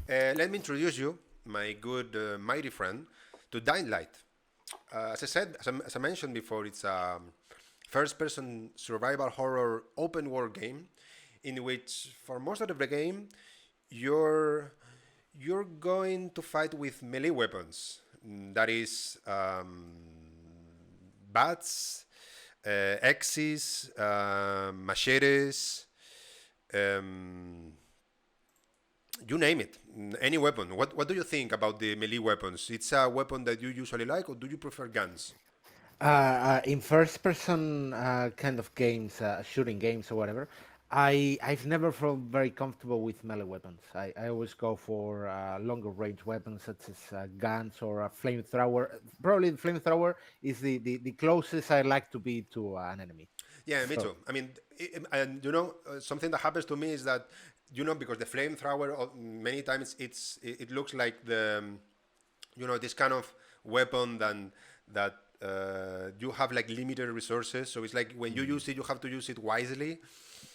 Let me introduce you, my good mighty friend, to DayNight. As I said, as I mentioned before, it's a first-person survival horror open-world game in which, for most of the game, you're you're going to fight with melee weapons. That is bats, axes, machetes, um, you name it, any weapon. What do you think about the melee weapons? It's a weapon that you usually like, or do you prefer guns? In first-person kind of games, shooting games or whatever, I've never felt very comfortable with melee weapons. I always go for longer range weapons such as guns or a flamethrower. Probably the flamethrower is the closest I like to be to an enemy. Yeah, me So too. I mean, and something that happens to me is that because the flamethrower many times it looks like this kind of weapon that you have like limited resources. So it's like when you mm, use it, you have to use it wisely.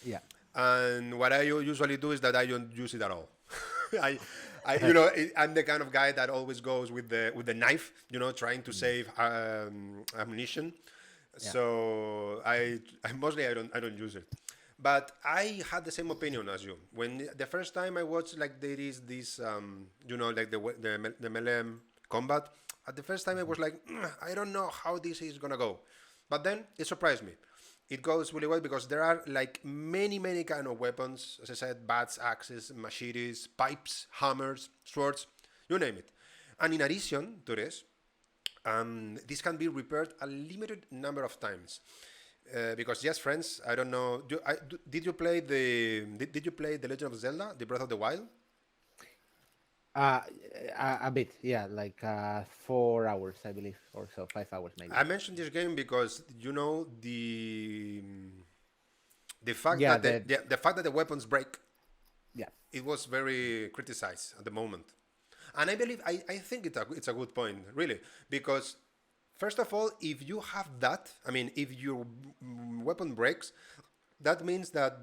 yeah, And what I usually do is that I don't use it at all. I, I'm the kind of guy that always goes with the knife, trying to mm, save ammunition. yeah. So I mostly I don't use it. But I had the same opinion as you. When the first time I watched like there is this like the melee combat. At the first time I was like, I don't know how this is gonna go. But then it surprised me. It goes really well because there are like many kind of weapons. As I said, bats, axes, machetes, pipes, hammers, swords, you name it. And in addition to this, this can be repaired a limited number of times. Because yes, friends, I don't know. Did you play did you play the Legend of Zelda, the Breath of the Wild? Uh, a bit, yeah, like 4 hours, I believe, or so, 5 hours maybe. I mentioned this game because the fact Yeah, that the fact that the weapons break, yeah. it was very criticized at the moment. And I believe I think it's a good point, really, because first of all, if you have that, I mean, if your weapon breaks, that means that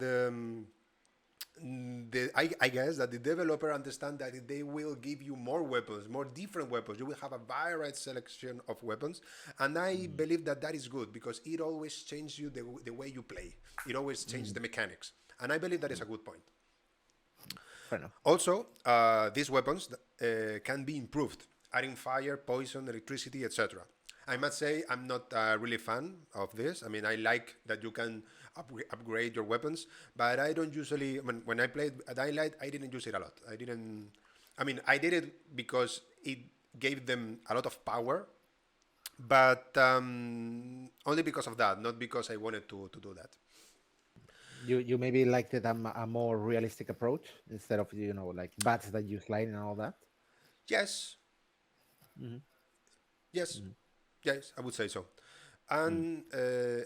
I guess that the developer understand that they will give you more weapons, more different weapons. You will have a varied selection of weapons, and I Mm, believe that that is good because it always changes you the way you play. It always changes mm, the mechanics, and I believe that is mm. a good point. Fair enough. Also, these weapons can be improved, adding fire, poison, electricity, etc. I must say I'm not really fan of this. I mean, I like that you can upgrade your weapons, but I don't usually. When I played Daylight, I didn't use it a lot. I didn't. I mean, I did it because it gave them a lot of power, but only because of that, not because I wanted to do that. You maybe liked it a more realistic approach instead of like bats that you slide and all that. Yes, Hmm. yes, Hmm. yes, I would say so. Mm.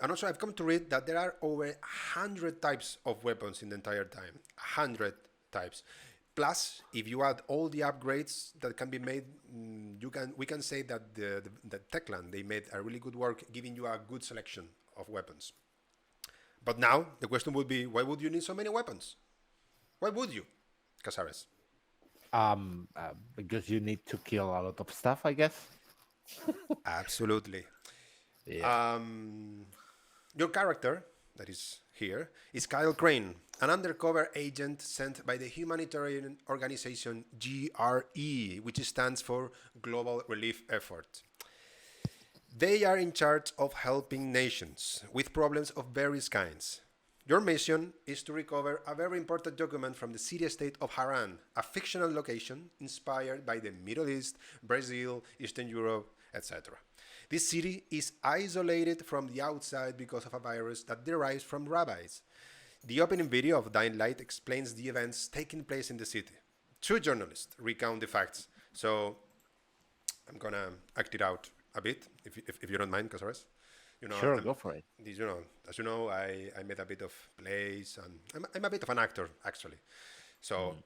And also, I've come to read that there are over 100 types of weapons in the entire time. 100 types. Plus, if you add all the upgrades that can be made, we can say that the Techland they made a really good work, giving you a good selection of weapons. But now the question would be, why would you need so many weapons? Why would you, Casares? Because you need to kill a lot of stuff, I guess. Absolutely. Yeah. Um, Your character, that is here, is Kyle Crane, an undercover agent sent by the humanitarian organization GRE, which stands for Global Relief Effort. They are in charge of helping nations with problems of various kinds. Your mission is to recover a very important document from the city state of Haran, a fictional location inspired by the Middle East, Brazil, Eastern Europe, etc. This city is isolated from the outside because of a virus that derives from rabbis. The opening video of Dying Light explains the events taking place in the city. Two journalists recount the facts, so I'm gonna act it out a bit, if you don't mind, Casares. You know, Sure, go for it. as you know, I made a bit of plays, and I'm a bit of an actor actually. So Mm.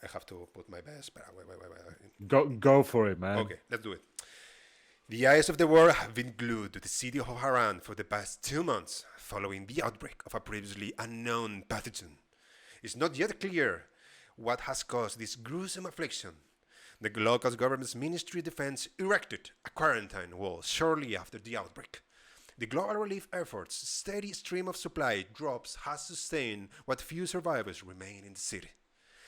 I have to put my best. But wait. Go for it, man. Okay, let's do it. The eyes of the world have been glued to the city of Haran for the past 2 months following the outbreak of a previously unknown pathogen. It's not yet clear what has caused this gruesome affliction. The local government's Ministry of Defense erected a quarantine wall shortly after the outbreak. The global relief efforts' steady stream of supply drops has sustained what few survivors remain in the city.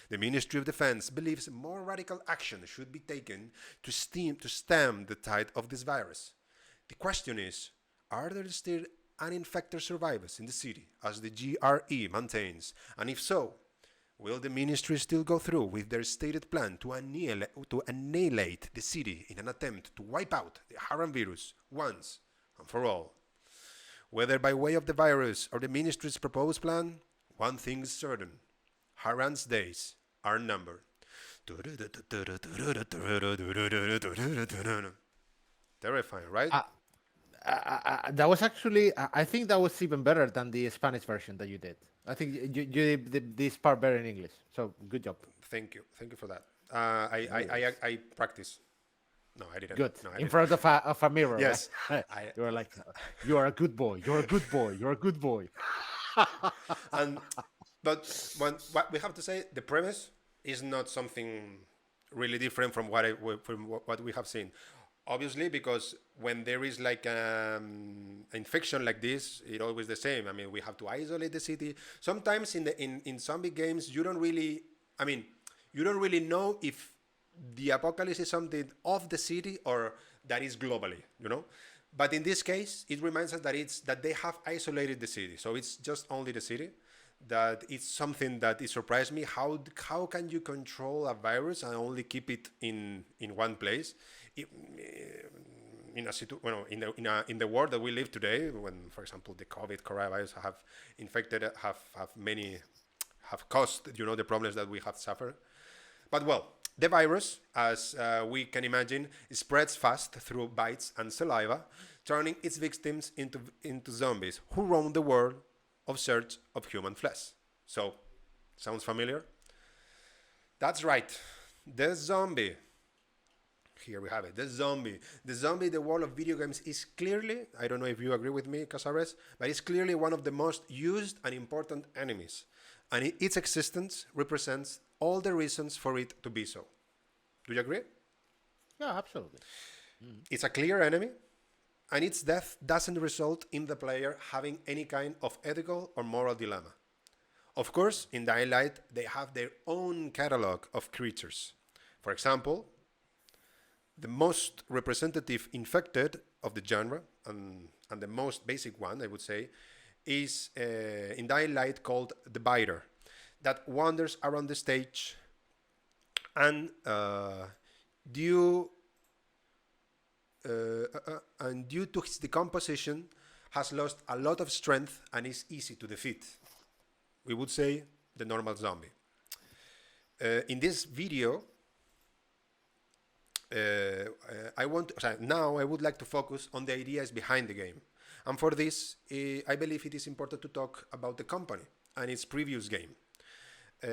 The Ministry of Defense believes more radical action should be taken to stem the tide of this virus. The question is, are there still uninfected survivors in the city, as the GRE maintains? And if so, will the ministry still go through with their stated plan to annihilate the city in an attempt to wipe out the Haran virus once and for all? Whether by way of the virus or the ministry's proposed plan, one thing is certain: Haran's days are numbered. Terrifying, right? That was actually, I think that was even better than the Spanish version that you did. I think you did this part better in English. So good job. Thank you for that. I practice. No, I didn't. Good. No, I In didn't. front of a mirror. Yes. Right? You were like, you are a good boy. You're a good boy. You're a good boy. But what we have to say, the premise is not something really different from what we have seen. Obviously, because when there is like infection like this, it's always the same. I mean, we have to isolate the city. Sometimes in zombie games, you don't really know if the apocalypse is something of the city or that is globally, you know. But in this case, it reminds us that they have isolated the city, so it's just only the city. That it's something that it surprised me. How can you control a virus and only keep it in one place? In the world that we live today, when, for example, the coronavirus have infected, have caused, you know, the problems that we have suffered. But well, the virus, as we can imagine, spreads fast through bites and saliva, turning its victims into zombies who roam the world of search of human flesh. So, sounds familiar? That's right. The zombie. Here we have it. The zombie. The zombie in the world of video games is clearly, I don't know if you agree with me, Casares, but it's clearly one of the most used and important enemies. And its existence represents all the reasons for it to be so. Do you agree? Yeah, absolutely. It's a clear enemy, and its death doesn't result in the player having any kind of ethical or moral dilemma. Of course, in Dying Light, they have their own catalog of creatures. For example, the most representative infected of the genre, and the most basic one, I would say, is in Dying Light called the Biter, that wanders around the stage and due to its decomposition has lost a lot of strength and is easy to defeat. We would say the normal zombie. In this video, now I would like to focus on the ideas behind the game. And for this, I believe it is important to talk about the company and its previous game.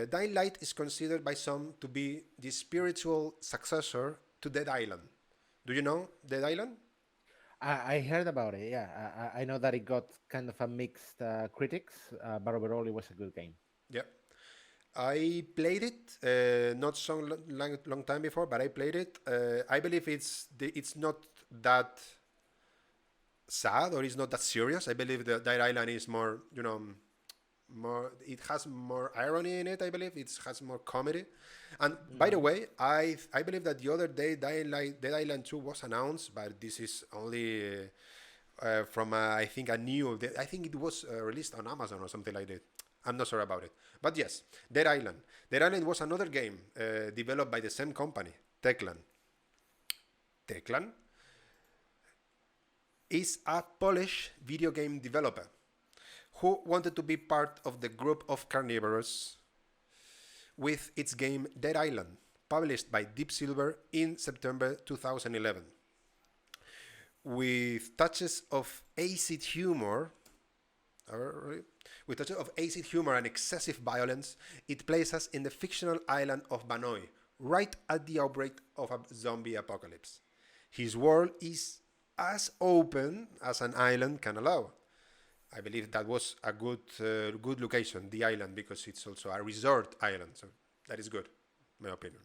Dying Light is considered by some to be the spiritual successor to Dead Island. Do you know Dead Island? I heard about it. Yeah, I know that it got kind of a mixed critics, but overall it was a good game. Yeah, I played it not so long time before, but I played it. I believe it's not that sad or it's not that serious. I believe that Dead Island is more, you know, it has more irony in it. I believe it has more comedy. And by the way, I believe that the other day Dead Island 2 was announced, but this is only from I think I think it was released on Amazon or something like that. I'm not sure about it. But yes, Dead Island. Dead Island was another game developed by the same company, Techland. Techland is a Polish video game developer who wanted to be part of the group of carnivores with its game Dead Island, published by Deep Silver in September 2011. With touches of acid humor, and excessive violence, it places us in the fictional island of Banoi, right at the outbreak of a zombie apocalypse. His world is as open as an island can allow. I believe that was a good location, the island, because it's also a resort island. So That is good, my opinion.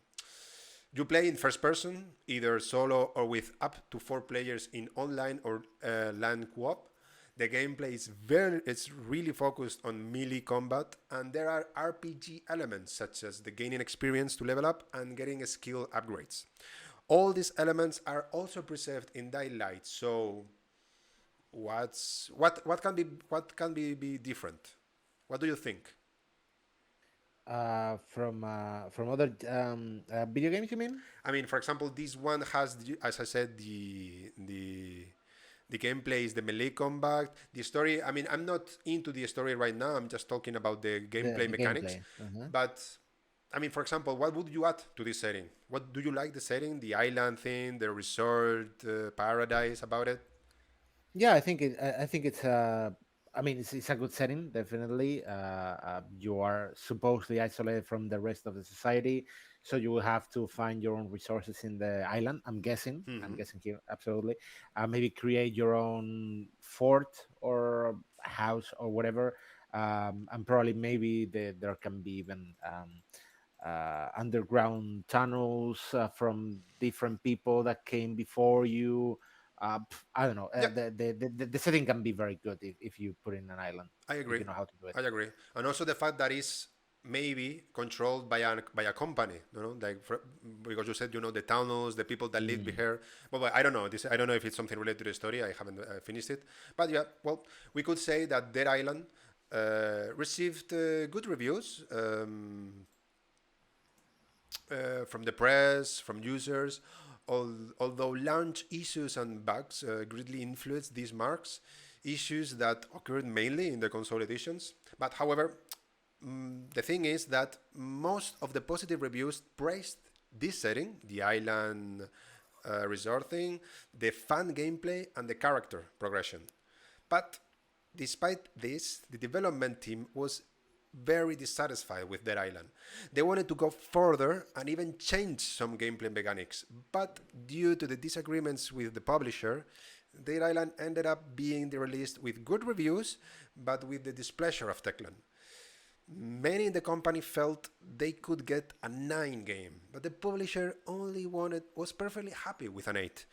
You play in first person, either solo or with up to 4 players in online or LAN co-op. The gameplay is it's really focused on melee combat, and there are RPG elements such as the gaining experience to level up and getting skill upgrades. All these elements are also preserved in Daylight. So, what can be different? What do you think? From other video games, you mean? I mean, for example, this one has, as I said, the gameplay is the melee combat. The story, I mean, I'm not into the story right now. I'm just talking about the gameplay The mechanics. gameplay. Uh-huh. But I mean, for example, what would you add to this setting? What do you like the setting, the island thing, the resort, paradise about it? Yeah, I think it's I mean, it's a good setting, definitely. You are supposedly isolated from the rest of the society, so you will have to find your own resources in the island. I'm guessing. I'm Hmm. guessing here, absolutely. Maybe create your own fort or house or whatever. And probably maybe there can be even underground tunnels from different people that came before you. I don't know. Yeah, The setting can be very good if you put in an island, I if agree. you know how to do it. I agree. And also the fact that it's maybe controlled by a company, like because you said the tunnels, the people that live Mm. here. But I don't know. I don't know if it's something related to the story. I haven't finished it. But yeah, well, we could say that Dead Island received good reviews. From the press, from users, although launch issues and bugs greatly influenced these marks, issues that occurred mainly in the console editions. But however, the thing is that most of the positive reviews praised this setting, the island resort thing, the fun gameplay, and the character progression. But despite this, the development team was very dissatisfied with Dead Island. They wanted to go further and even change some gameplay mechanics, but due to the disagreements with the publisher, Dead Island ended up being released with good reviews, but with the displeasure of Techland. Many in the company felt they could get a 9 game, but the publisher only was perfectly happy with an 8.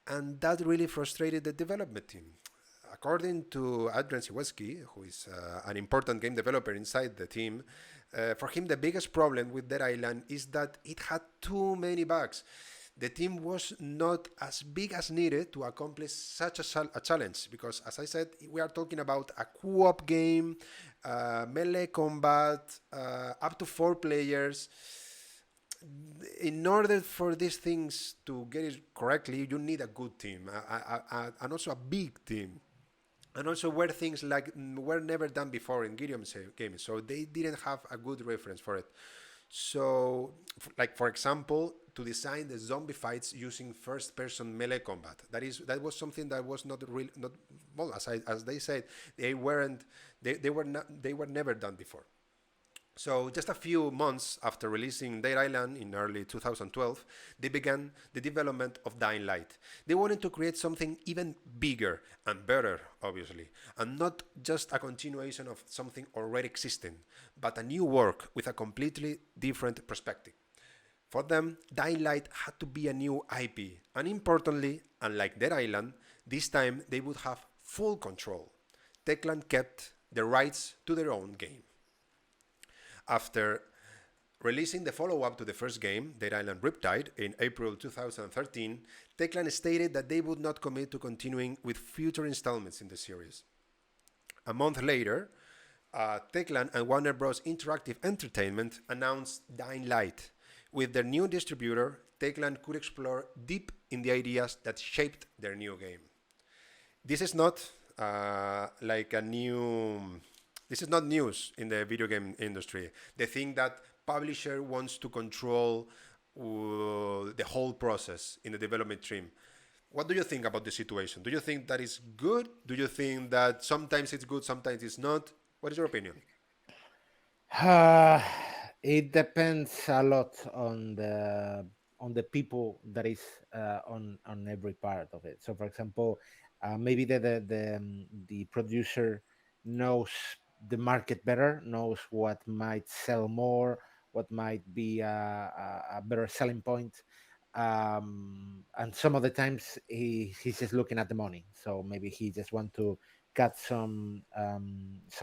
And that really frustrated the development team. According to Adrian Siweski, who is an important game developer inside the team, for him the biggest problem with Dead Island is that it had too many bugs. The team was not as big as needed to accomplish such a challenge because, as I said, we are talking about a co-op game, melee combat, up to 4 players. In order for these things to get it correctly, you need a good team and also a big team. And also where things like were never done before in Gideon's games, so they didn't have a good reference for it. So, like for example, to design the zombie fights using first-person melee combat, that was something that was not real, not well, as they said, they weren't, they were never done before. So, just a few months after releasing Dead Island in early 2012, they began the development of Dying Light. They wanted to create something even bigger and better, obviously, and not just a continuation of something already existing, but a new work with a completely different perspective. For them, Dying Light had to be a new IP, and importantly, unlike Dead Island, this time they would have full control. Techland kept the rights to their own game. After releasing the follow-up to the first game, Dead Island Riptide, in April 2013, Techland stated that they would not commit to continuing with future installments in the series. A month later, Techland and Warner Bros. Interactive Entertainment announced Dying Light. With their new distributor, Techland could explore deep in the ideas that shaped their new game. This is not like a new. This is not news in the video game industry. The thing that publisher wants to control the whole process in the development team. What do you think about the situation? Do you think that is good? Do you think that sometimes it's good, sometimes it's not? What is your opinion? Uh, it depends a lot on the people that is on every part of it. So, for example, maybe the producer knows the market better, knows what might sell more, what might be a better selling point. And some of the times he's just looking at the money, so maybe he just want to cut some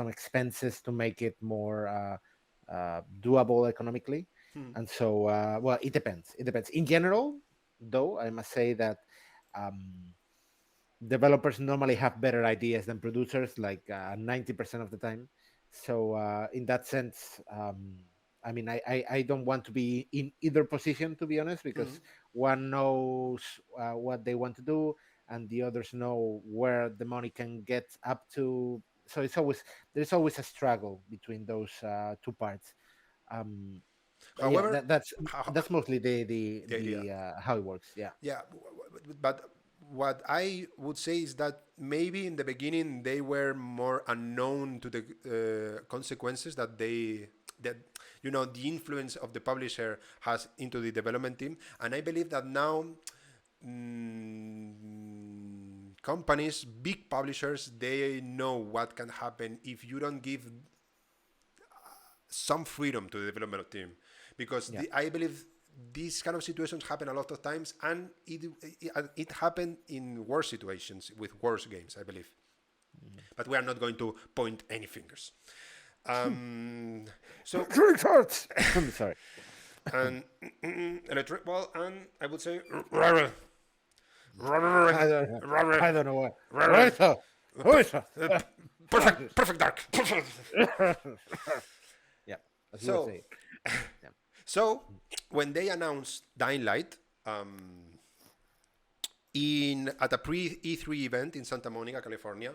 expenses to make it more doable economically. Hmm. And so well, it depends in general, though I must say that um, developers normally have better ideas than producers, like 90% of the time. So in that sense, I mean, I don't want to be in either position, to be honest, Hmm. because one knows what they want to do, and the others know where the money can get up to. So there's always a struggle between those two parts. um but yeah, However, that's mostly the idea. the how it works. Yeah. Yeah, but what I would say is that maybe in the beginning they were more unknown to the consequences that the influence of the publisher has into the development team, and I believe that now companies, big publishers, they know what can happen if you don't give some freedom to the development team, because Yeah. I believe these kind of situations happen a lot of times, and it happened in worse situations with worse games, I believe. But we are not going to point any fingers. Um, so It hurts. I'm sorry. and electric ball, and I would say I don't know. I don't know what. What is that? Who is that? perfect dark. Yeah, as you were So saying. Yeah. So when they announced Dying Light in at a pre E3 event in Santa Monica, California,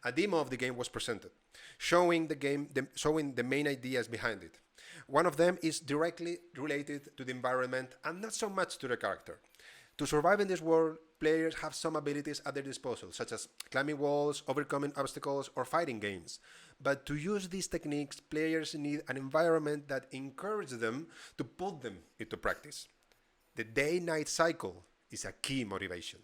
a demo of the game was presented, showing the main ideas behind it. One of them is directly related to the environment and not so much to the character. To survive in this world, players have some abilities at their disposal, such as climbing walls, overcoming obstacles, or fighting games. But to use these techniques, players need an environment that encourages them to put them into practice. The day-night cycle is a key motivation.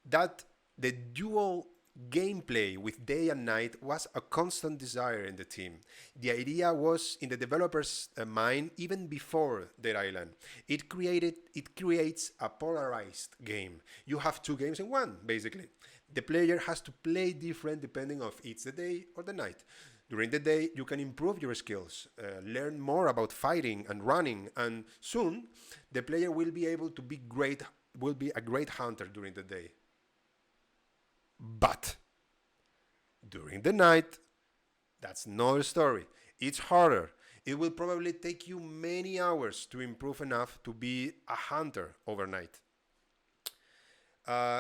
That the dual gameplay with day and night was a constant desire in the team. The idea was in the developers' mind even before Dead Island. It creates a polarized game. You have two games in one, basically. The player has to play different depending on if it's the day or the night. During the day, you can improve your skills, learn more about fighting and running, and soon the player will be able to will be a great hunter during the day. But during the night, that's another story. It's harder. It will probably take you many hours to improve enough to be a hunter overnight.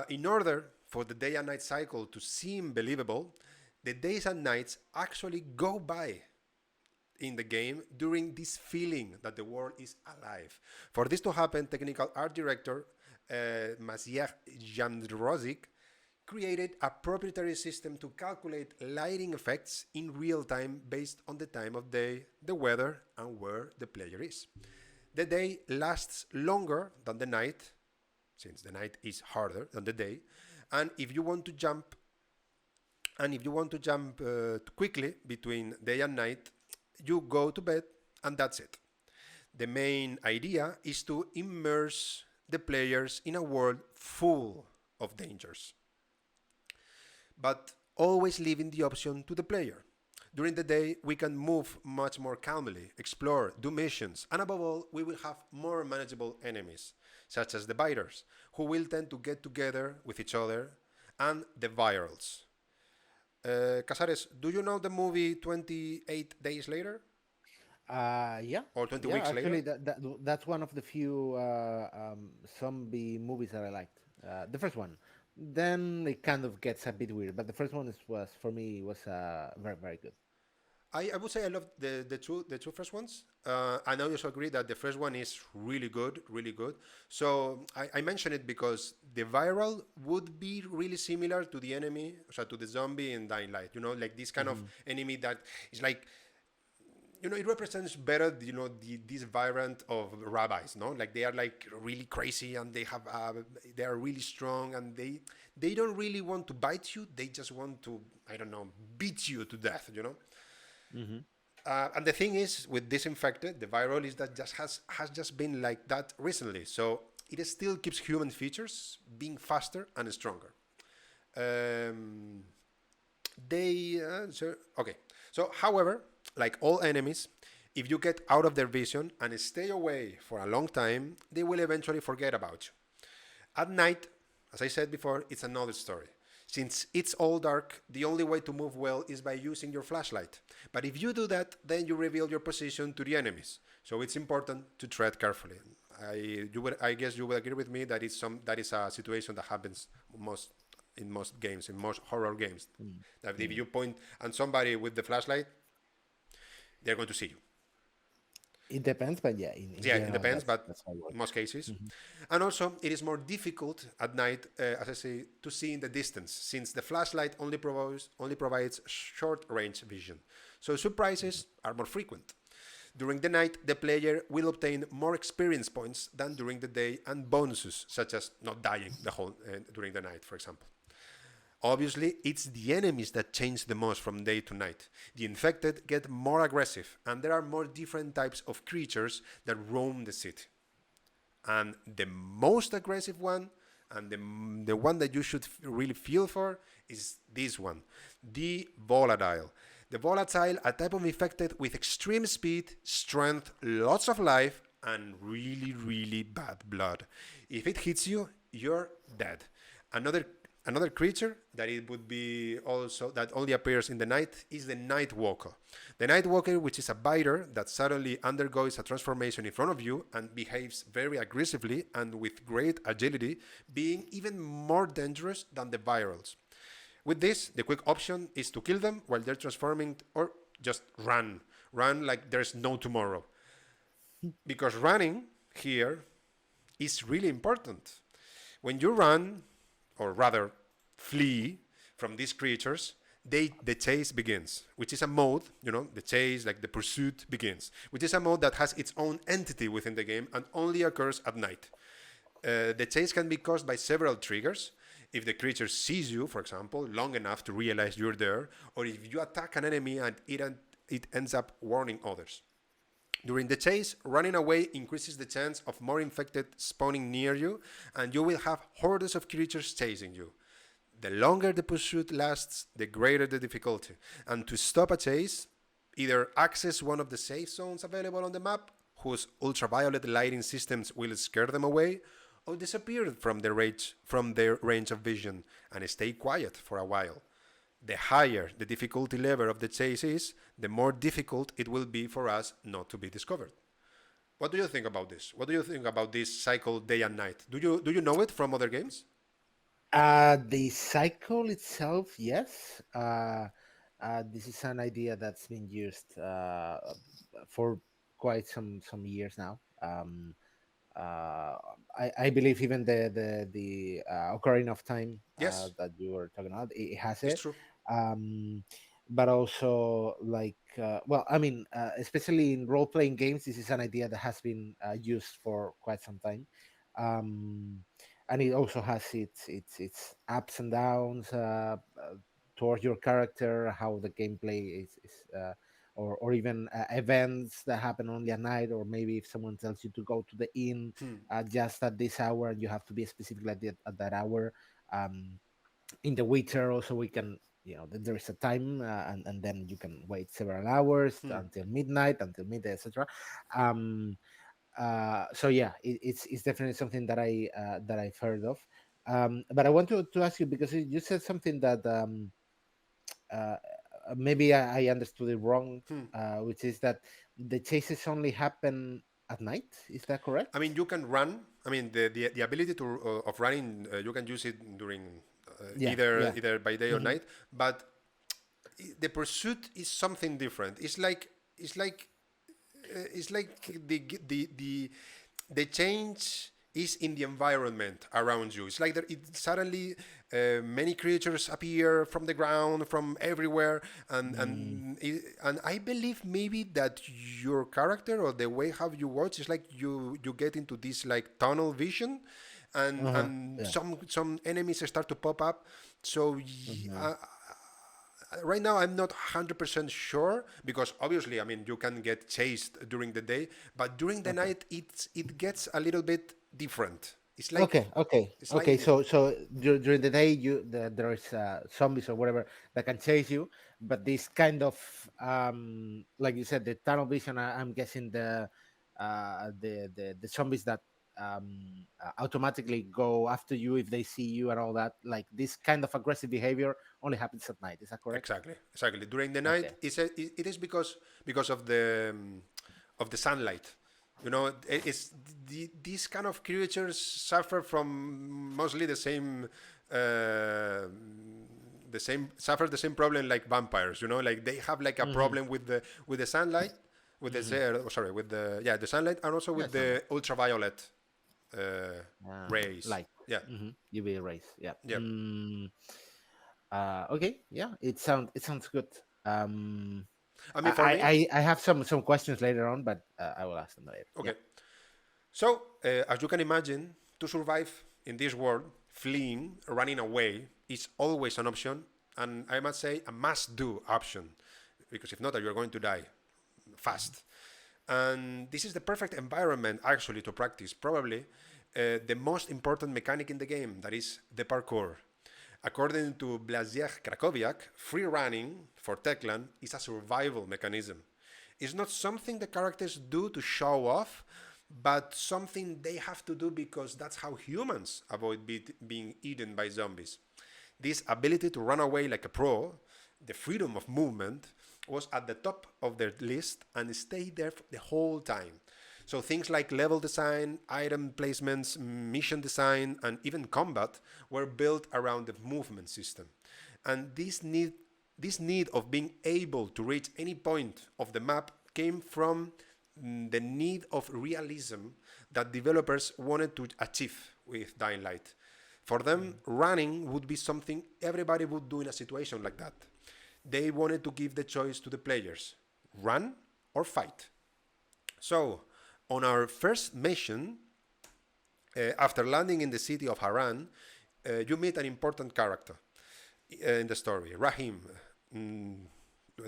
In order for the day and night cycle to seem believable, the days and nights actually go by in the game during this feeling that the world is alive. For this to happen, technical art director Maciej Jandrozik created a proprietary system to calculate lighting effects in real time based on the time of day, the weather, and where the player is. The day lasts longer than the night, since the night is harder than the day, and if you want to jump quickly between day and night, you go to bed and that's it. The main idea is to immerse the players in a world full of dangers, but always leaving the option to the player. During the day, we can move much more calmly, explore, do missions, and above all, we will have more manageable enemies, such as the biters, who will tend to get together with each other, and the virals. Casares, do you know the movie 28 Days Later? Yeah, Or 20 yeah. Weeks Actually, Later? that's one of the few zombie movies that I liked. The first one. Then it kind of gets a bit weird, but the first one was for me was very very good. I would say I love the two first ones. And I also agree that the first one is really good, really good. So I mention it because the viral would be really similar to the enemy, so to the zombie in Dying Light. Like this kind of Hmm. enemy that is like, it represents better, this variant of rabbis, no? Like they are like really crazy, and they are really strong, and they don't really want to bite you. They just want to, I don't know, beat you to death. Hmm. And the thing is, with disinfected, the viral is that just has just been like that recently. So it still keeps human features being faster and stronger. Um, okay. So, however, like all enemies, if you get out of their vision and stay away for a long time, they will eventually forget about you. At night, as I said before, it's another story. Since it's all dark, the only way to move well is by using your flashlight. But if you do that, then you reveal your position to the enemies. So it's important to tread carefully. I guess you will agree with me that that is a situation that happens in most games, in most horror games. That if you point at somebody with the flashlight, they're going to see you. It depends, but yeah, in Yeah, it general, depends, but that's how it in works. most cases. And also, it is more difficult at night, as I say, to see in the distance, since the flashlight only provides short-range vision. So surprises are more frequent. During the night, the player will obtain more experience points than during the day, and bonuses such as not dying during the night, for example. Obviously, it's the enemies that change the most from day to night. The infected get more aggressive, and there are more different types of creatures that roam the city. And the most aggressive one, and the one that you should really feel for, is this one, the volatile. The volatile, a type of infected with extreme speed, strength, lots of life, and really, really bad blood. If it hits you, you're dead. Another creature that it would be also that only appears in the night is the Nightwalker. The Nightwalker, which is a biter that suddenly undergoes a transformation in front of you and behaves very aggressively and with great agility, being even more dangerous than the virals. With this, the quick option is to kill them while they're transforming or just run. Run like there's no tomorrow. Because running here is really important. When you run, or rather flee from these creatures, the chase begins, which is a mode, the chase, like the pursuit begins, which is a mode that has its own entity within the game and only occurs at night. The chase can be caused by several triggers. If the creature sees you, for example, long enough to realize you're there, or if you attack an enemy and it ends up warning others. During the chase, running away increases the chance of more infected spawning near you, and you will have hordes of creatures chasing you. The longer the pursuit lasts, the greater the difficulty. And to stop a chase, either access one of the safe zones available on the map, whose ultraviolet lighting systems will scare them away, or disappear from their range of vision and stay quiet for a while. The higher the difficulty level of the chase is, the more difficult it will be for us not to be discovered. What do you think about this? What do you think about this cycle day and night? Do you know it from other games? The cycle itself, yes. This is an idea that's been used for quite some years now. Uh, I believe even the Ocarina of Time Yes, that you were talking about, it has it's it. true. Um, but also like well, I mean, especially in role playing games, this is an idea that has been used for quite some time. Um, and it also has its ups and downs towards your character, how the gameplay is or even events that happen only at night, or maybe if someone tells you to go to the inn just at this hour and you have to be specific at that hour. In the Witcher also we can, there is a time and then you can wait several hours until midnight, until midday, etc. um so yeah, it's definitely something that I've heard of. But I want to ask you, because you said something that uh, maybe I understood it wrong, which is that the chases only happen at night. Is that I correct? mean, you can run. I mean, the ability of running, you can use it during Yeah, yeah. either by day or Hmm. night. But the pursuit is something different. It's like the change is in the environment around you. It's like suddenly many creatures appear from the ground, from everywhere, and I believe maybe that your character or the way how you watch is like you get into this like tunnel vision, and Uh-huh. and Yeah. some enemies start to pop up. So Hmm. right now I'm not 100% sure because obviously, I mean, you can get chased during the day, but during the Okay. night it gets a little bit different. It's Okay. slightly So different. during the day, there is zombies or whatever that can chase you, but this kind of like you said, the tunnel vision. I'm guessing the zombies that automatically go after you if they see you and all that. Like this kind of aggressive behavior only happens at night. Is that correct? Exactly, exactly. During the night, Okay. it is because of the sunlight. You know, these kind of creatures suffer from mostly uh, the same problem like vampires. You know, like they have like a Mm-hmm. problem with the sunlight, with the Mm-hmm. sorry, with the sunlight, and also with That's not the ultraviolet uh, rays. like Yeah, UV rays. Yeah. yeah. Okay. Yeah. It sounds good. Um, I mean, for I me, I have some questions later on, but I will ask them later. Yeah. okay. So, as you can imagine, to survive in this world, fleeing, running away is always an option, and I must say a must-do option, because if not, you're going to die fast. And this is the perfect environment actually to practice probably the most important mechanic in the game, that is the parkour. According to Blaziew Krakowiak, free running for Techland is a survival mechanism. It's not something the characters do to show off, but something they have to do because that's how humans avoid being eaten by zombies. This ability to run away like a pro, the freedom of movement, was at the top of their list and stayed there the whole time. So things like level design, item placements, mission design, and even combat were built around the movement system. And this need of being able to reach any point of the map came from the need of realism that developers wanted to achieve with Dying Light. For them, running would be something everybody would do in a situation like that. They wanted to give the choice to the players: run or fight. So, on our first mission, after landing in the city of Haran, you meet an important character in the story, Rahim. Mm,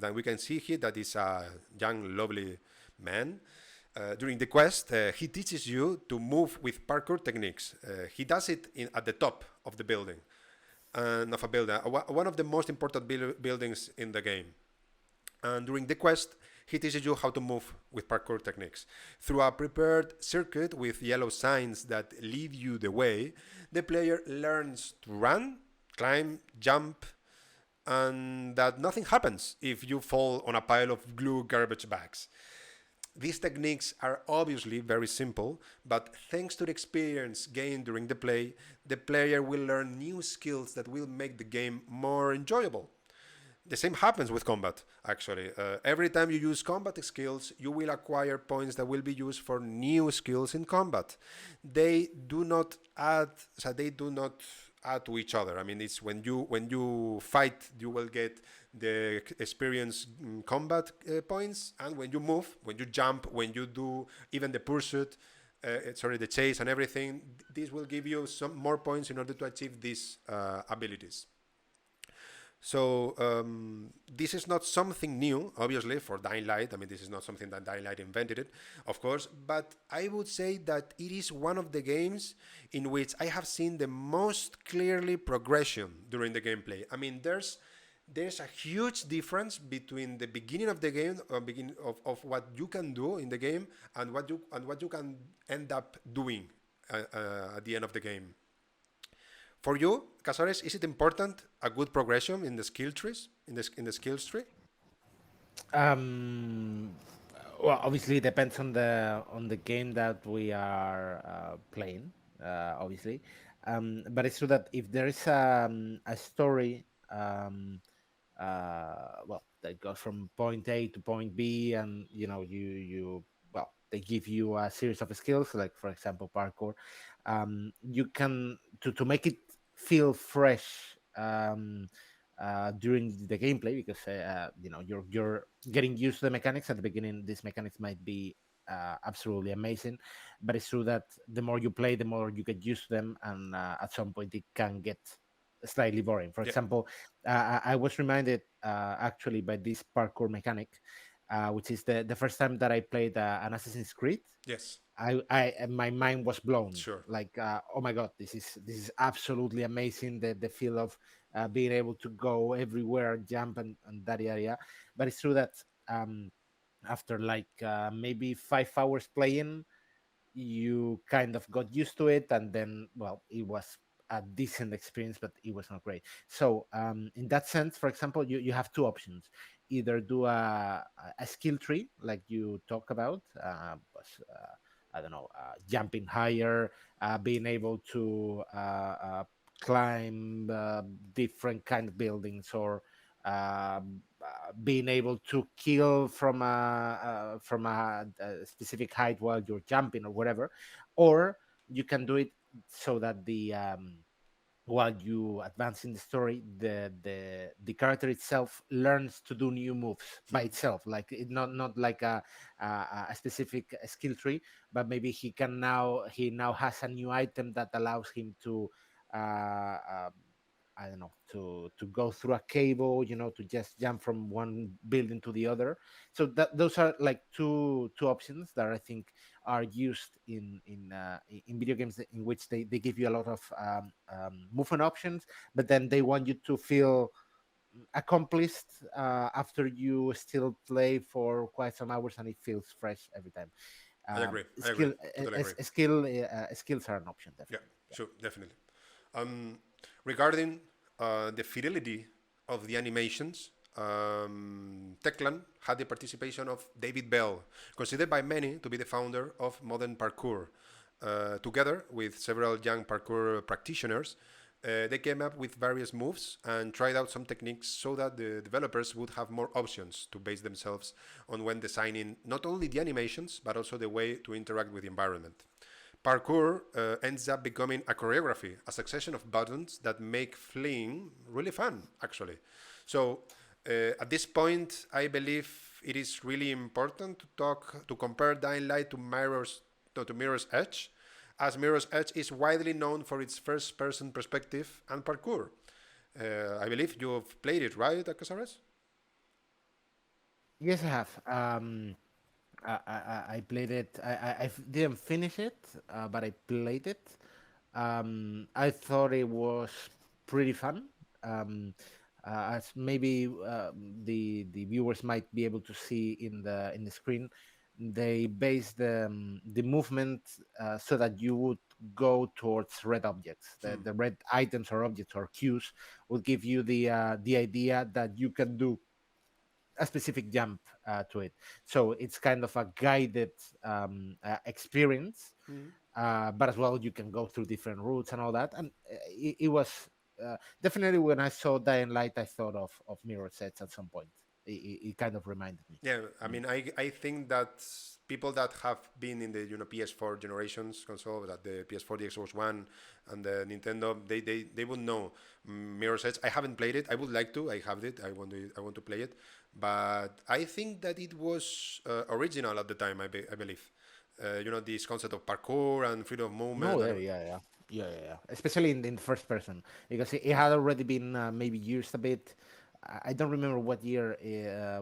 that we can see here that is a young, lovely man. During the quest, he teaches you to move with parkour techniques. He does it at the top of the building, and of a building, one of the most important buildings in the game. And during the quest, he teaches you how to move with parkour techniques. Through a prepared circuit with yellow signs that lead you the way, the player learns to run, climb, jump, and that nothing happens if you fall on a pile of glue garbage bags. These techniques are obviously very simple, but thanks to the experience gained during the play, the player will learn new skills that will make the game more enjoyable. The same happens with combat, actually. Every time you use combat skills, you will acquire points that will be used for new skills in combat. They do not add, so they do not add to each other. I mean, it's when you fight, you will get the experience combat points, and when you move, when you jump, when you do even the pursuit, the chase and everything, this will give you some more points in order to achieve these abilities. So this is not something new, obviously, for Dying Light. I mean, this is not something that Dying Light invented it, of course. But I would say that it is one of the games in which I have seen the most clearly progression during the gameplay. I mean, there's a huge difference between the beginning of the game, or beginning of what you can do in the game, and what you can end up doing at the end of the game. For you, Casares, is it important a good progression in the skill trees in the skills tree? Um, well, obviously it depends on the game that we are playing. Obviously, but it's true that if there is a story, well, that goes from point A to point B, and you well, they give you a series of skills, like for example parkour. You can to make it feel fresh. During the gameplay, because you're getting used to the mechanics at the beginning. These mechanics might be absolutely amazing, but it's true that the more you play, the more you get used to them, and at some point it can get slightly boring. For Yeah. example, I was reminded actually by this parkour mechanic, which is the first time that I played an Assassin's Creed. Yes. My mind was blown. Sure. Like, oh my god, this is absolutely amazing. The feel of being able to go everywhere, jump, and that area. But it's true that um, after like maybe 5 hours playing, you kind of got used to it, and then, well, it was a decent experience, but it was not great. So in that sense, for example, you have two options: either do a skill tree like you talk about, I don't know, jumping higher, being able to climb different kind of buildings, or being able to kill from a specific height while you're jumping or whatever. Or you can do it so that the while you advance in the story, the character itself learns to do new moves by itself, like not like a specific skill tree, but maybe he now has a new item that allows him to I don't know, to go through a cable, to just jump from one building to the other. So that those are like two options that I think are used in video games, in which they give you a lot of movement options, but then they want you to feel accomplished after you still play for quite some hours, and it feels fresh every time. I agree. I agree. Skill Totally agree. skills are an option, Yeah. definitely. Yeah. Sure. Definitely. Um, Regarding the fidelity of the animations, Techland had the participation of David Bell, considered by many to be the founder of modern parkour. Together with several young parkour practitioners, they came up with various moves and tried out some techniques so that the developers would have more options to base themselves on when designing not only the animations but also the way to interact with the environment. Parkour ends up becoming a choreography, a succession of buttons that make fleeing really fun, actually. So, at this point, I believe it is really important to compare Dying Light to Mirror's Edge, as Mirror's Edge is widely known for its first-person perspective and parkour. I believe you've played it, right, Casares? Yes, I have. I played it. Didn't finish it, but I played it. I thought it was pretty fun. Um, as maybe the viewers might be able to see in the screen, they base the movement so that you would go towards red objects. The red items or objects or cues would give you the idea that you can do a specific jump to it. So it's kind of a guided experience, but as well you can go through different routes and all that. And it was definitely, when I saw Dying Light, I thought of Mirror Sets at some point. It kind of reminded me. Yeah, I Mm. mean, I think that people that have been in the PS4 generations console, that the PS4, the Xbox One, and the Nintendo, they would know Mirror's Edge. I haven't played it. I would like to. I have it. I want to play it, but I think that it was original at the time. I believe. This concept of parkour and freedom of movement. No, yeah. Especially in first person, because it had already been maybe used a bit. I don't remember what year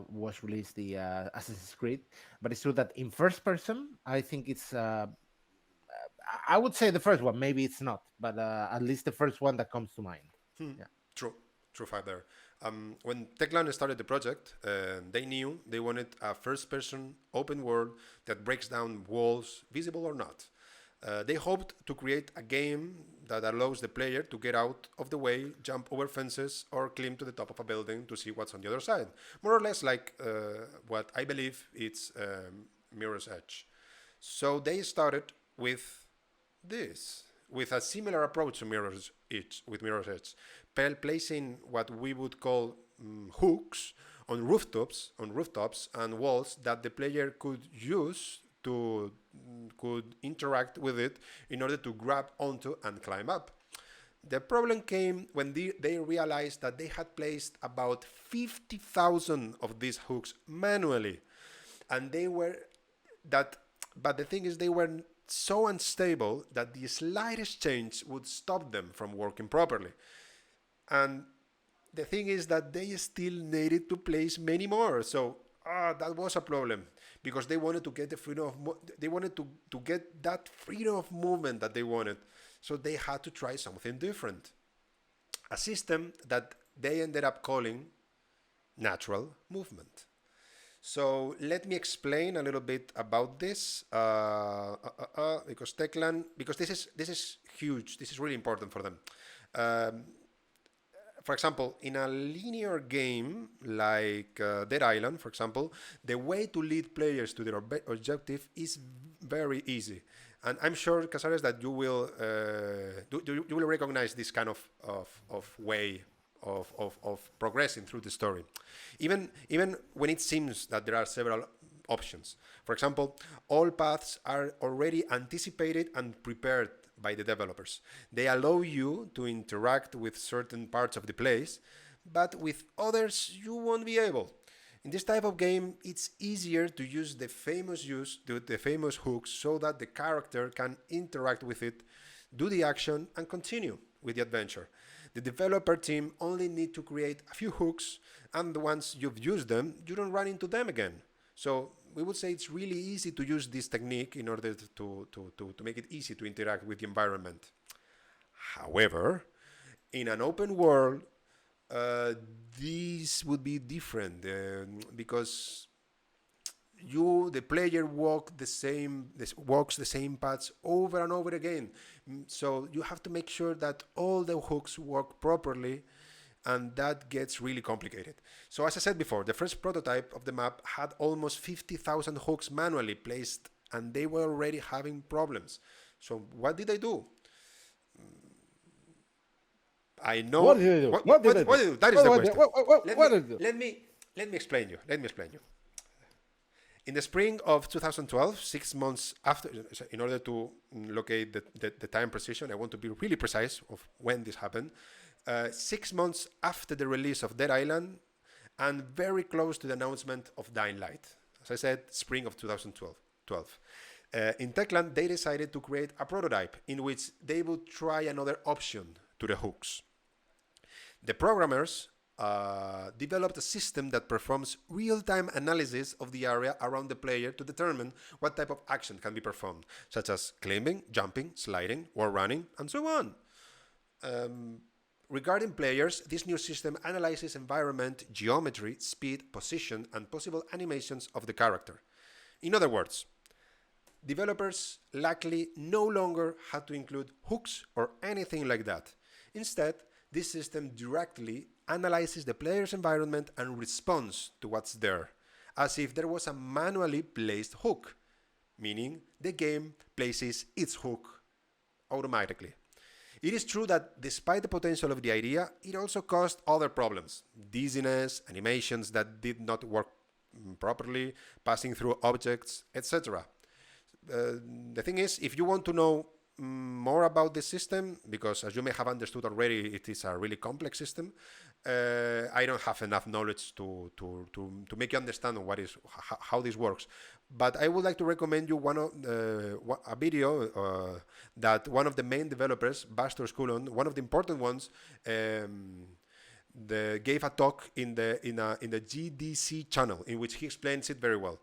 was released the Assassin's Creed, but it's true that in first person, I think it's. I would say the first one. Maybe it's not, but at least the first one that comes to mind. Yeah. True, true fact there. When Techland started the project, they knew they wanted a first-person open world that breaks down walls, visible or not. They hoped to create a game that allows the player to get out of the way, jump over fences, or climb to the top of a building to see what's on the other side. More or less like what I believe it's Mirror's Edge. So they started with this, with a similar approach to Mirror's Edge, placing what we would call hooks on rooftops and walls that the player could use to could interact with it in order to grab onto and climb up. The problem came when they realized that they had placed about 50,000 of these hooks manually, and they were that. But the thing is, they were so unstable that the slightest change would stop them from working properly. And the thing is that they still needed to place many more. So that was a problem because they wanted to get the freedom of they wanted to get that freedom of movement that they wanted. So they had to try something different. A system that they ended up calling natural movement. So let me explain a little bit about this because Techland, because this is huge. This is really important for them. For example, in a linear game like Dead Island, for example, the way to lead players to their objective is very easy. And I'm sure, Casares, that you will you will recognize this kind of way of progressing through the story. Even when it seems that there are several options. For example, all paths are already anticipated and prepared by the developers. They allow you to interact with certain parts of the place, but with others you won't be able. In this type of game, it's easier to use the famous hooks so that the character can interact with it, do the action, and continue with the adventure. The developer team only need to create a few hooks, and once you've used them, you don't run into them again. So we would say it's really easy to use this technique in order to make it easy to interact with the environment. However, in an open world, this would be different because the player walks the same paths over and over again. So you have to make sure that all the hooks work properly, and that gets really complicated. So as I said before, the first prototype of the map had almost 50,000 hooks manually placed, and they were already having problems. So what did I do? I know. What did I do? What did I do? That is the question. What did I do? Let me explain you. In the spring of 2012, 6 months after, in order to locate the time precision, I want to be really precise of when this happened. 6 months after the release of Dead Island, and very close to the announcement of Dying Light. As I said, spring of 2012. In Techland, they decided to create a prototype in which they would try another option to the hooks. The programmers developed a system that performs real-time analysis of the area around the player to determine what type of action can be performed, such as climbing, jumping, sliding, or running, and so on. Regarding players, this new system analyzes environment, geometry, speed, position, and possible animations of the character. In other words, developers likely no longer had to include hooks or anything like that. Instead, this system directly analyzes the player's environment and responds to what's there, as if there was a manually placed hook, meaning the game places its hook automatically. It is true that despite the potential of the idea, it also caused other problems: dizziness, animations that did not work properly, passing through objects, etc. The thing is, if you want to know more about this system, because as you may have understood already, it is a really complex system, I don't have enough knowledge to make you understand how this works. But I would like to recommend you a video that one of the main developers, Bastor Skulon, one of the important ones, gave a talk in the GDC channel in which he explains it very well.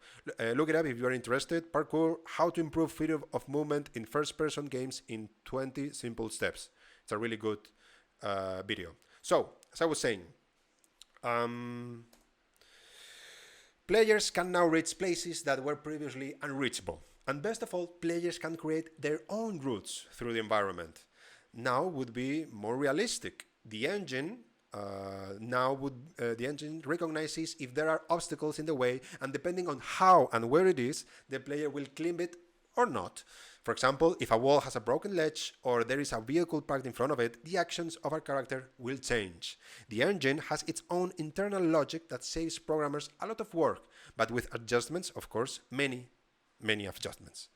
Look it up if you are interested. Parkour: How to Improve Freedom of Movement in First-Person Games in 20 Simple Steps. It's a really good video. So, as I was saying, players can now reach places that were previously unreachable. And best of all, players can create their own routes through the environment. Now would be more realistic. The engine recognizes if there are obstacles in the way, and depending on how and where it is, the player will climb it or not. For example, if a wall has a broken ledge or there is a vehicle parked in front of it, the actions of our character will change. The engine has its own internal logic that saves programmers a lot of work, but with adjustments, of course, many adjustments.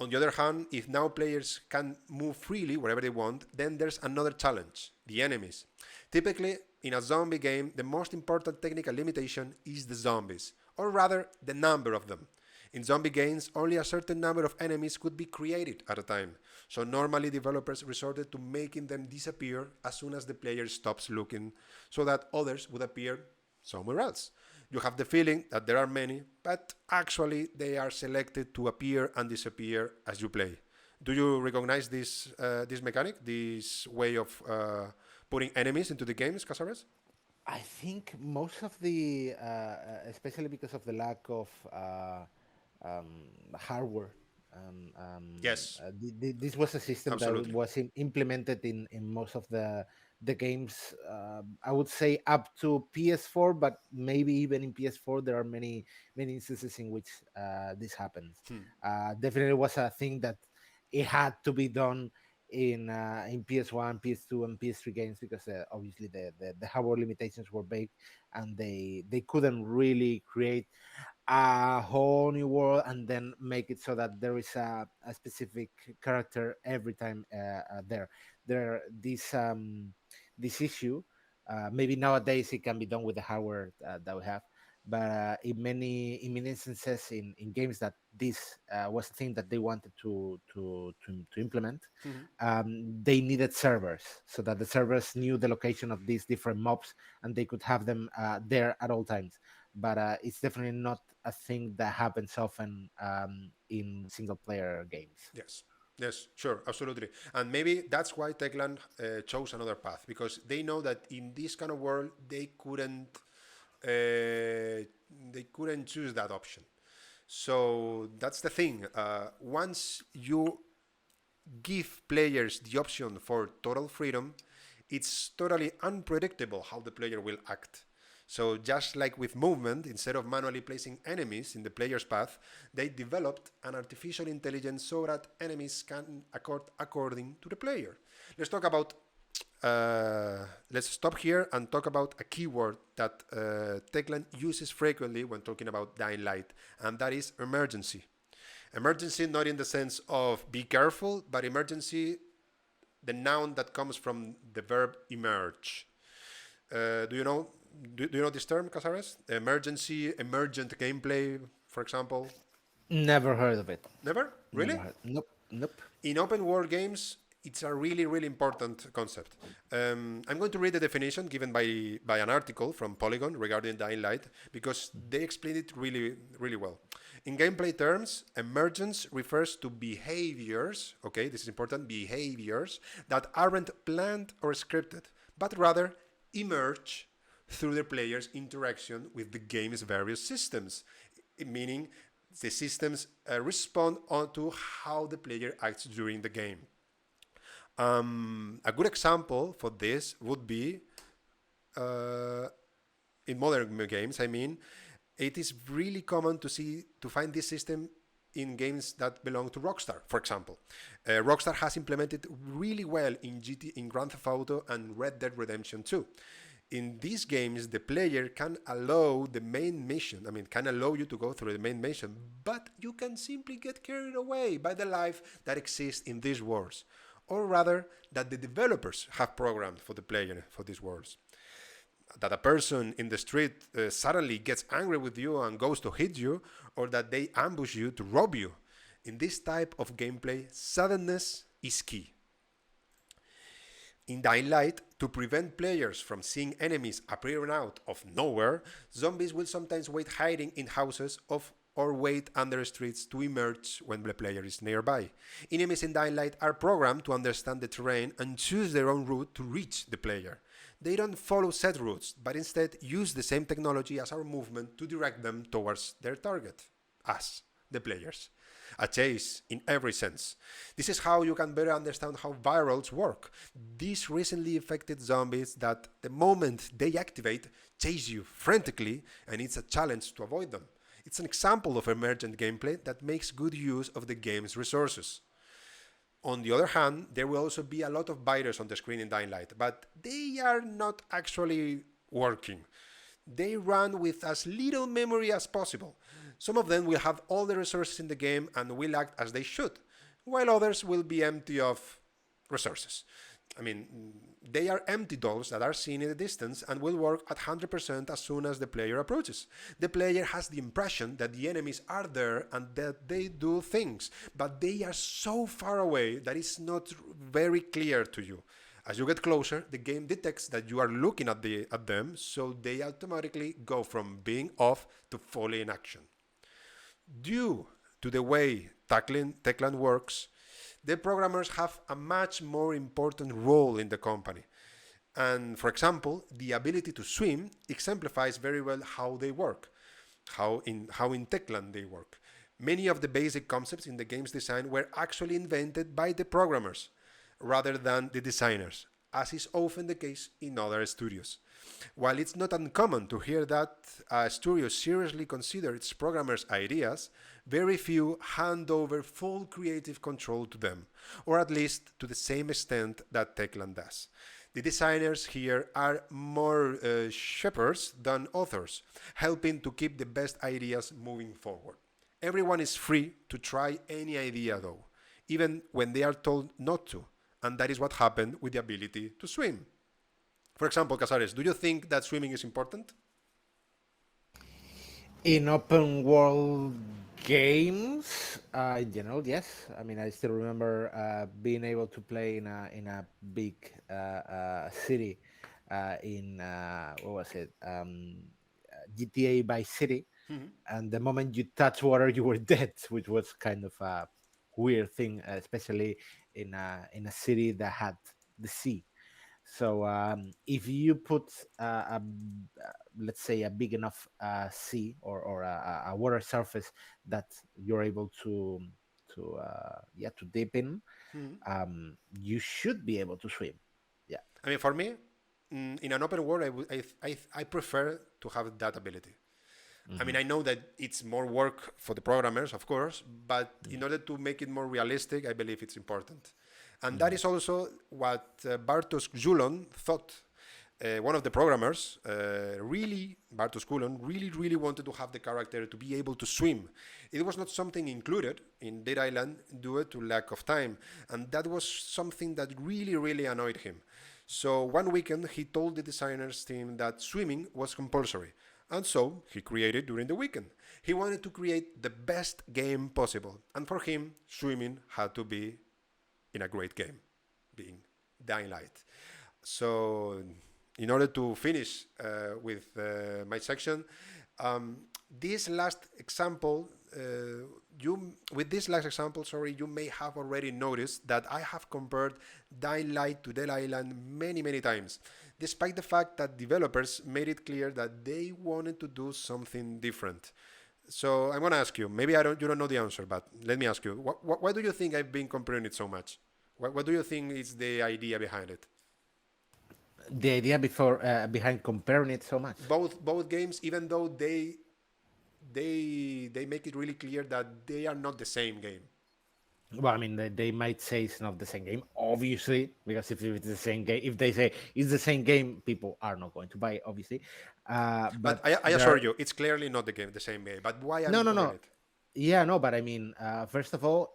On the other hand, if now players can move freely wherever they want, then there's another challenge: the enemies. Typically, in a zombie game, the most important technical limitation is the zombies, or rather, the number of them. In zombie games, only a certain number of enemies could be created at a time. So normally developers resorted to making them disappear as soon as the player stops looking so that others would appear somewhere else. You have the feeling that there are many, but actually they are selected to appear and disappear as you play. Do you recognize this mechanic, this way of putting enemies into the games, Casares? I think most of the, especially because of the lack of hardware, this was a system that Absolutely. was implemented in most of the games. I would say up to PS4, but maybe even in PS4 there are many instances in which this happens. Definitely was a thing that it had to be done in PS1, PS2, and PS3 games because obviously the hardware limitations were big, and they couldn't really create a whole new world and then make it so that there is a specific character every time there this issue. Maybe nowadays it can be done with the hardware that we have, but in many instances in games that this was a thing that they wanted to implement. They needed servers so that the servers knew the location of these different mobs and they could have them there at all times. But it's definitely not a thing that happens often in single player games. Yes. Yes, sure, absolutely. And maybe that's why Techland chose another path, because they know that in this kind of world they couldn't choose that option. So that's the thing. Once you give players the option for total freedom, it's totally unpredictable how the player will act. So just like with movement, instead of manually placing enemies in the player's path, they developed an artificial intelligence so that enemies can accord according to the player. Let's talk about. Let's stop here and talk about a keyword that Techland uses frequently when talking about Dying Light, and that is emergency. Emergency, not in the sense of be careful, but emergency, the noun that comes from the verb emerge. Do you know? Do you know this term, Casares? Emergency, emergent gameplay, for example. Never heard of it. Never? Never Really? heard. Nope. Nope. In open world games, it's a really, really important concept. I'm going to read the definition given by an article from Polygon regarding Dying Light because they explain it really, really well. In gameplay terms, emergence refers to behaviors, okay, this is important, behaviors that aren't planned or scripted, but rather emerge through the player's interaction with the game's various systems, meaning the systems respond to how the player acts during the game. A good example for this would be in modern games. I mean, it is really common to find this system in games that belong to Rockstar, for example. Rockstar has implemented really well in Grand Theft Auto and Red Dead Redemption 2. In these games, the player can allow you to go through the main mission, but you can simply get carried away by the life that exists in these worlds, or rather, that the developers have programmed for the player for these worlds. That a person in the street suddenly gets angry with you and goes to hit you, or that they ambush you to rob you. In this type of gameplay, suddenness is key. In Dying Light, to prevent players from seeing enemies appearing out of nowhere, zombies will sometimes wait hiding in houses or wait under streets to emerge when the player is nearby. Enemies in Dying Light are programmed to understand the terrain and choose their own route to reach the player. They don't follow set routes, but instead use the same technology as our movement to direct them towards their target, us, the players. A chase in every sense. This is how you can better understand how virals work. These recently infected zombies that the moment they activate, chase you frantically, and it's a challenge to avoid them. It's an example of emergent gameplay that makes good use of the game's resources. On the other hand, there will also be a lot of biters on the screen in Dying Light, but they are not actually working. They run with as little memory as possible. Some of them will have all the resources in the game and will act as they should, while others will be empty of resources. I mean, they are empty dolls that are seen in the distance and will work at 100% as soon as the player approaches. The player has the impression that the enemies are there and that they do things, but they are so far away that it's not very clear to you. As you get closer, the game detects that you are looking at them, so they automatically go from being off to fully in action. Due to the way Techland works, the programmers have a much more important role in the company. And for example, the ability to swim exemplifies very well how they work, how in Techland they work. Many of the basic concepts in the game's design were actually invented by the programmers rather than the designers, as is often the case in other studios. While it's not uncommon to hear that a studio seriously considers its programmers' ideas, very few hand over full creative control to them, or at least to the same extent that Techland does. The designers here are more shepherds than authors, helping to keep the best ideas moving forward. Everyone is free to try any idea though, even when they are told not to, and that is what happened with the ability to swim. For example, Casares, do you think that swimming is important? In open world games, in general, yes. I mean, I still remember being able to play in a big city in what was it? GTA Vice City, and the moment you touch water, you were dead, which was kind of a weird thing, especially in a city that had the sea. So if you put let's say a big enough sea or a water surface that you're able to dip in, you should be able to swim. Yeah. I mean, for me, in an open world, I prefer to have that ability. I mean, I know that it's more work for the programmers, of course, but in order to make it more realistic, I believe it's important. And that is also what Bartosz Zulon thought. One of the programmers, Bartosz Kulon, really wanted to have the character to be able to swim. It was not something included in Dead Island due to lack of time, and that was something that really annoyed him. So one weekend, he told the designers team that swimming was compulsory, and so he created during the weekend. He wanted to create the best game possible, and for him, swimming had to be in a great game, being Dying Light. So, in order to finish with my section, this last example, you may have already noticed that I have compared Dying Light to Dead Island many times, despite the fact that developers made it clear that they wanted to do something different. So I'm gonna ask you. Maybe you don't know the answer, but let me ask you. Why do you think I've been comparing it so much? What do you think is the idea behind it? The idea behind comparing it so much. Both games, even though they make it really clear that they are not the same game. Well, I mean, they might say it's not the same game, obviously, because if it's the same game, if they say it's the same game, people are not going to buy it, obviously. But But I assure you, it's clearly not the same game. But why no, I'm no, comparing no. it? Yeah, no, but I mean, first of all,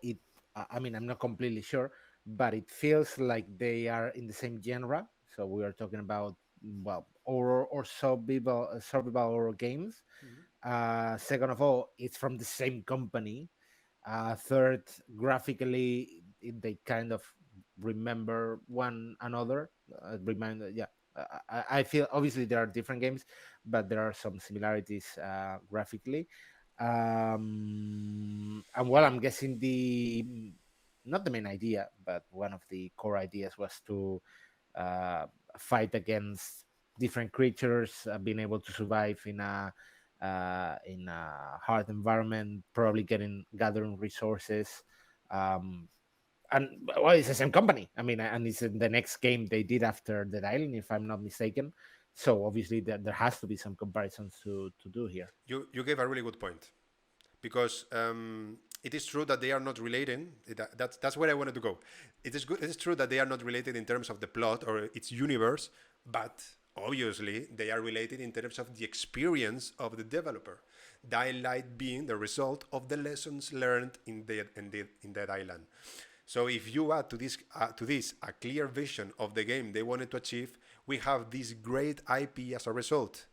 I mean, I'm not completely sure, but it feels like they are in the same genre. So we are talking about, well, horror or survival horror games. Second of all, it's from the same company. Third, graphically, they kind of remember one another. Yeah. I feel obviously there are different games, but there are some similarities graphically. And well, I'm guessing not the main idea, but one of the core ideas was to uh, fight against different creatures, being able to survive in a hard environment, probably gathering resources. Um, and well, it's the same company. I mean, and it's in the next game they did after the Island, if I'm not mistaken. So obviously there has to be some comparisons to do here. You gave a really good point because it is true that they are not related. That's where I wanted to go. It is true that they are not related in terms of the plot or its universe, but obviously they are related in terms of the experience of the developer. Dying Light being the result of the lessons learned in that island. So if you add to this a clear vision of the game they wanted to achieve, we have this great IP as a result.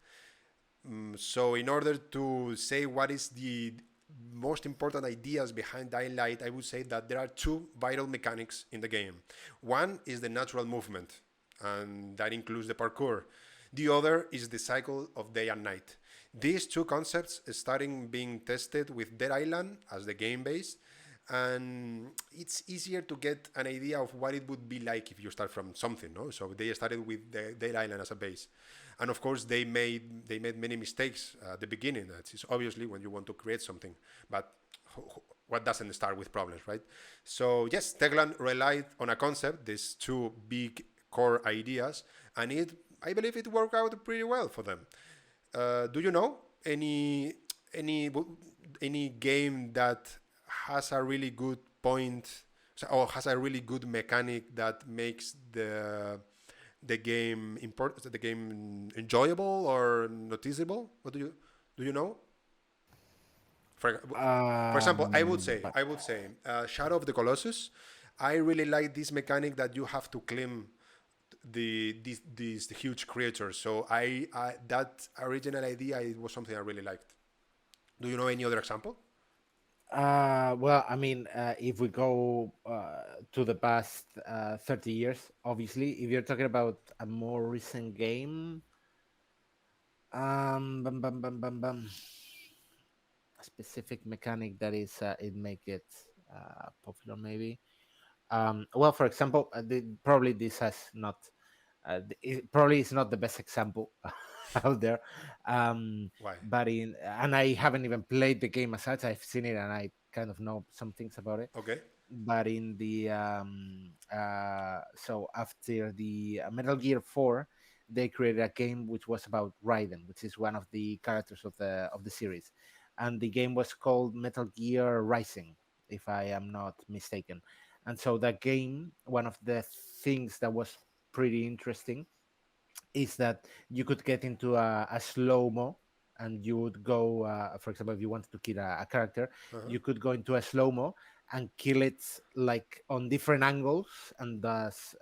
So in order to say what is the most important ideas behind Dying Light, I would say that there are two vital mechanics in the game. One is the natural movement, and that includes the parkour. The other is the cycle of day and night. These two concepts starting being tested with Dead Island as the game base, and it's easier to get an idea of what it would be like if you start from something, no? So they started with the Dead Island as a base, and of course they made many mistakes at the beginning. That's obviously when you want to create something, but what doesn't start with problems, right? So yes, Techland relied on a concept, these two big core ideas, and I believe it worked out pretty well for them. Do you know any any game that has a really good point, or has a really good mechanic that makes the game enjoyable or noticeable? What do you know? For example, But Shadow of the Colossus. I really like this mechanic that you have to climb these huge creatures. So I that original idea, it was something I really liked. Do you know any other example? well, I mean, if we go to the past 30 years, obviously, if you're talking about a more recent game, bum, bum, bum, bum, bum. A specific mechanic that is it make it popular, maybe. Well, for example, probably this has not. It probably is not the best example out there, Why? but in and I haven't even played the game as such. I've seen it and I kind of know some things about it. Okay. But in the so after the Metal Gear 4, they created a game which was about Raiden, which is one of the characters of the series, and the game was called Metal Gear Rising, if I am not mistaken. And so that game, one of the things that was pretty interesting is that you could get into a slow mo, and you would go, for example, if you wanted to kill a character, Uh-huh. you could go into a slow mo and kill it like on different angles, and thus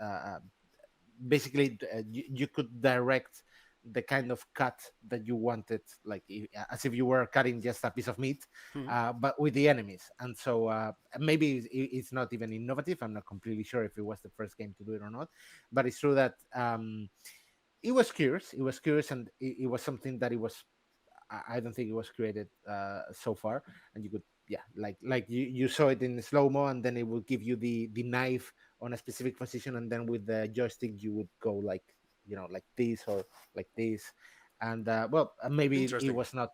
basically you could direct the kind of cut that you wanted, like as if you were cutting just a piece of meat, Hmm. but with the enemies. And so maybe it's not even innovative. I'm not completely sure if it was the first game to do it or not, but it's true that it was curious. It was curious, and it was something that it was. I don't think it was created so far, and you could, yeah, like you saw it in slow mo, and then it would give you the knife on a specific position, and then with the joystick you would go like, like this or like this, and well, maybe it Interesting. was not.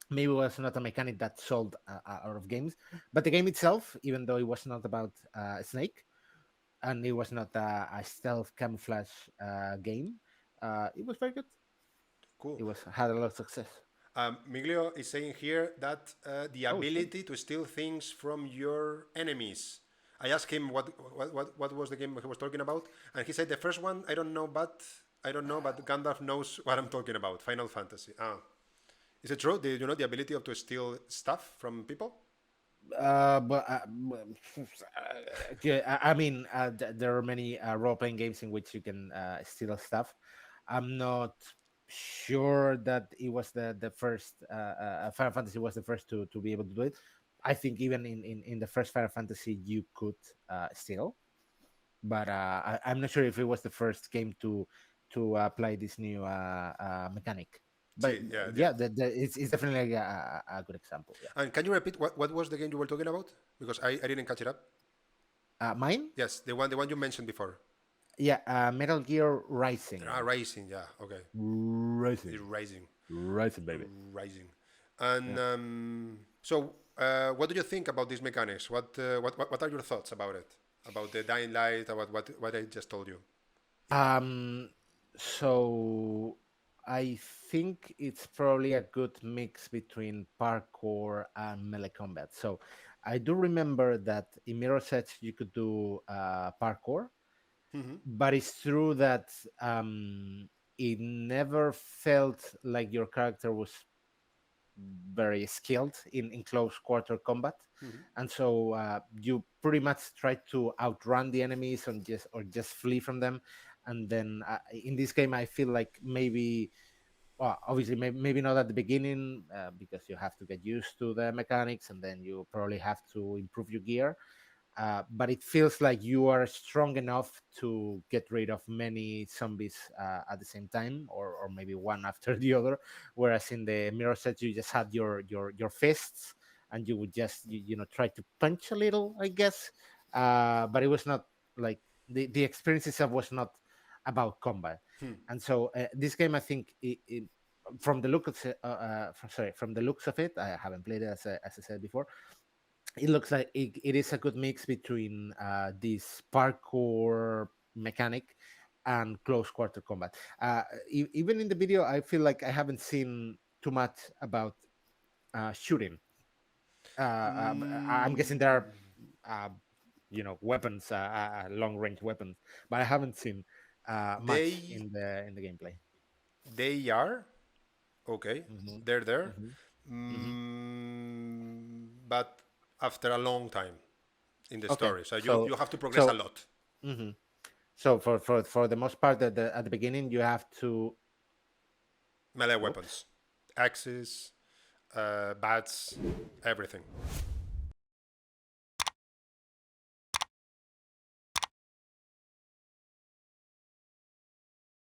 Maybe it was not a mechanic that sold out of games, but the game itself, even though it was not about Snake, and it was not a stealth camouflage game, it was very good. Cool. It was had a lot of success. Miglio is saying here that the Oh, sweet. ability to steal things from your enemies. I asked him what was the game he was talking about, and he said the first one I don't know, but Gandalf knows what I'm talking about. Final Fantasy. Ah, is it true? Did you know the ability of to steal stuff from people? Yeah, I mean, there are many role-playing games in which you can steal stuff. I'm not sure that it was the first. Final Fantasy was the first to be able to do it. I think even in the first Final Fantasy you could steal, but I'm not sure if it was the first game to apply this new mechanic. But See, yeah, yeah. yeah, it's definitely a good example. Yeah, And can you repeat what was the game you were talking about? Because I didn't catch it up. mine. Yes, the one you mentioned before. Yeah, Metal Gear Rising. Rising. Yeah. Okay. It's Rising. rising. Rising, baby. Rising. And Yeah. so, what do you think about these mechanics? What are your thoughts about it? About the Dying Light? About what I just told you? Um. So I think it's probably a good mix between parkour and melee combat. So I do remember that in Mirror's Edge you could do parkour, Hmm. but it's true that it never felt like your character was very skilled in close quarter combat, Mhm. and so you pretty much try to outrun the enemies and just flee from them. And then in this game, I feel like maybe, well, obviously maybe not at the beginning, because you have to get used to the mechanics, and then you probably have to improve your gear, but it feels like you are strong enough to get rid of many zombies at the same time, or maybe one after the other. Whereas in the mirror set, you just had your fists, and you would just try to punch a little, I guess. But it was not like the experience itself was not about combat. Hmm. And so this game, I think, from the look of from the looks of it, I haven't played it, as I said before. It looks like it is a good mix between this parkour mechanic and close quarter combat. Even in the video, I feel like I haven't seen too much about shooting. I'm guessing there are, Mm, uh, weapons, long range weapons, but I haven't seen much they in the gameplay. they are okay. Hmm. They're there, Hmm. Hmm. but after a long time in the Okay, story, so you so have to progress a so lot. mhm. So for the most part, at the beginning, you have to. Melee Whoops. weapons, axes, bats, everything.